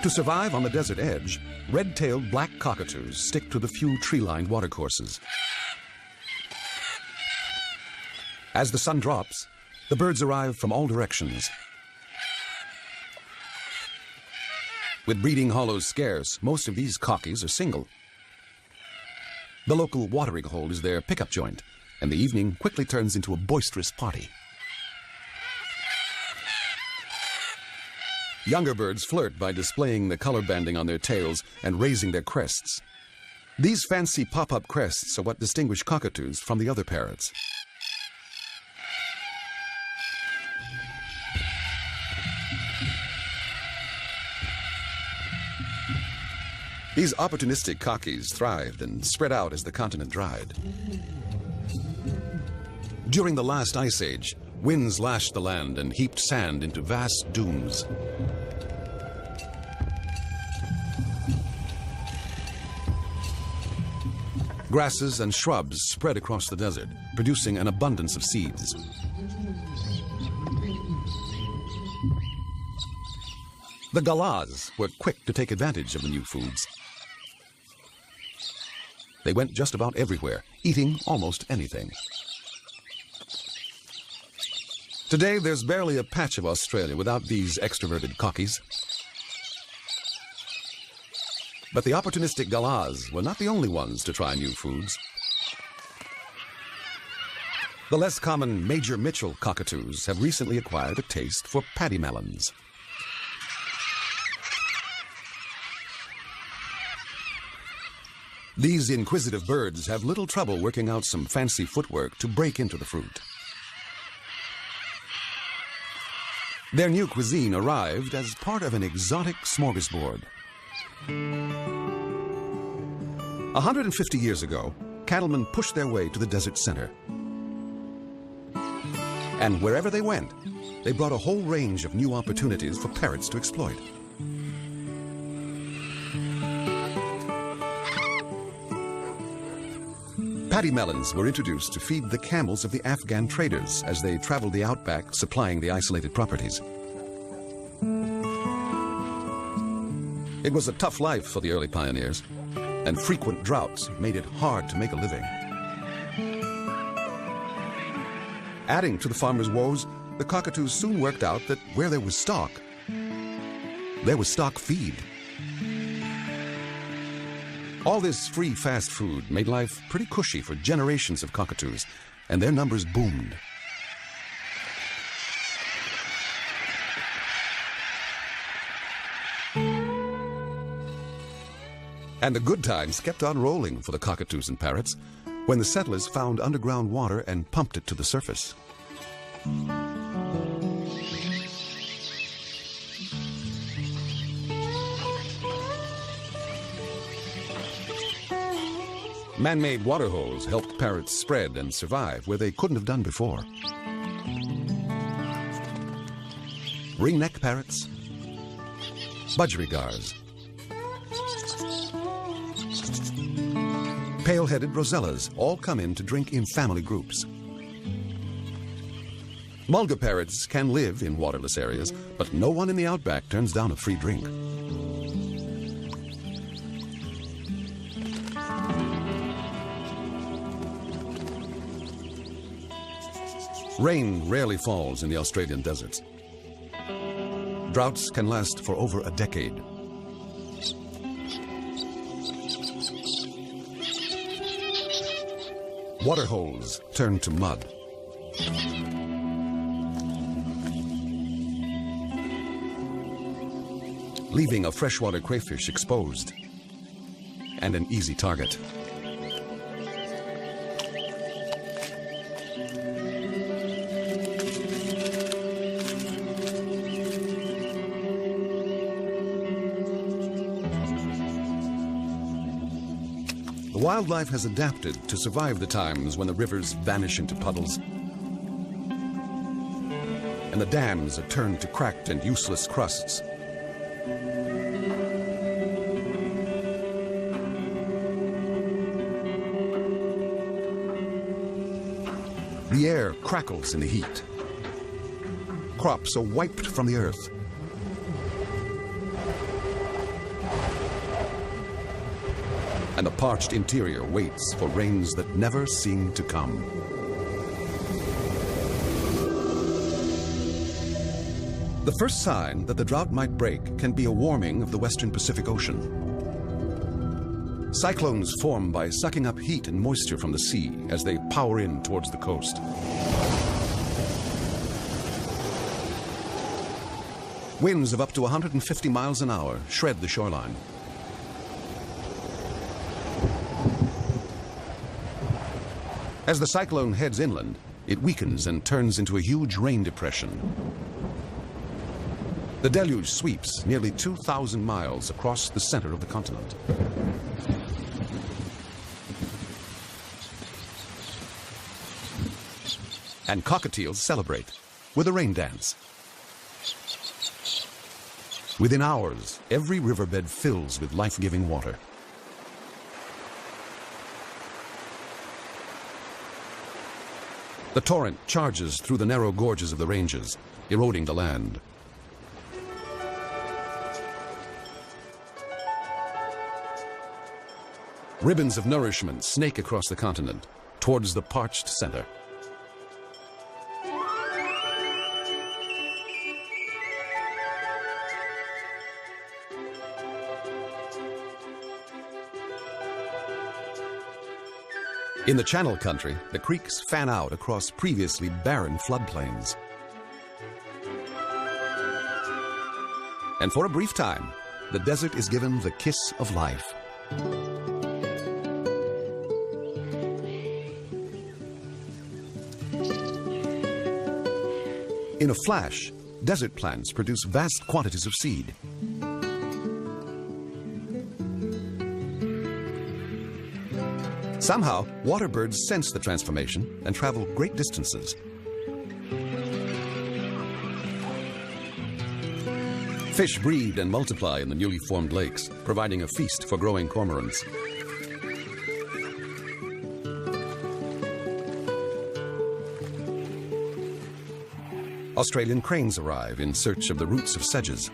To survive on the desert edge, red-tailed black cockatoos stick to the few tree-lined watercourses. As the sun drops, the birds arrive from all directions. With breeding hollows scarce, most of these cockies are single. The local watering hole is their pickup joint, and the evening quickly turns into a boisterous party. Younger birds flirt by displaying the color banding on their tails and raising their crests. These fancy pop-up crests are what distinguish cockatoos from the other parrots. These opportunistic cockies thrived and spread out as the continent dried. During the last ice age, winds lashed the land and heaped sand into vast dunes. Grasses and shrubs spread across the desert, producing an abundance of seeds. The galahs were quick to take advantage of the new foods. They went just about everywhere, eating almost anything. Today, there's barely a patch of Australia without these extroverted cockies. But the opportunistic galahs were not the only ones to try new foods. The less common Major Mitchell cockatoos have recently acquired a taste for paddy melons. These inquisitive birds have little trouble working out some fancy footwork to break into the fruit. Their new cuisine arrived as part of an exotic smorgasbord. 150 years ago, cattlemen pushed their way to the desert center. And wherever they went, they brought a whole range of new opportunities for parrots to exploit. Paddy melons were introduced to feed the camels of the Afghan traders as they traveled the outback, supplying the isolated properties. It was a tough life for the early pioneers, and frequent droughts made it hard to make a living. Adding to the farmers' woes, the cockatoos soon worked out that where there was stock feed. All this free fast food made life pretty cushy for generations of cockatoos, and their numbers boomed. And the good times kept on rolling for the cockatoos and parrots when the settlers found underground water and pumped it to the surface. Man-made water holes helped parrots spread and survive where they couldn't have done before. Ringneck parrots, budgerigars, pale-headed rosellas all come in to drink in family groups. Mulga parrots can live in waterless areas, but no one in the outback turns down a free drink. Rain rarely falls in the Australian deserts. Droughts can last for over a decade. Water holes turn to mud. Leaving a freshwater crayfish exposed and an easy target. Wildlife has adapted to survive the times when the rivers vanish into puddles and the dams are turned to cracked and useless crusts. The air crackles in the heat. Crops are wiped from the earth. and the parched interior waits for rains that never seem to come. The first sign that the drought might break can be a warming of the western Pacific Ocean. Cyclones form by sucking up heat and moisture from the sea as they power in towards the coast. Winds of up to 150 miles an hour shred the shoreline. As the cyclone heads inland, it weakens and turns into a huge rain depression. The deluge sweeps nearly 2,000 miles across the center of the continent. And cockatiels celebrate with a rain dance. Within hours, every riverbed fills with life-giving water. The torrent charges through the narrow gorges of the ranges, eroding the land. Ribbons of nourishment snake across the continent towards the parched center. In the Channel Country, the creeks fan out across previously barren floodplains. And for a brief time, the desert is given the kiss of life. In a flash, desert plants produce vast quantities of seed. Somehow, water birds sense the transformation and travel great distances. Fish breed and multiply in the newly formed lakes, providing a feast for growing cormorants. Australian cranes arrive in search of the roots of sedges.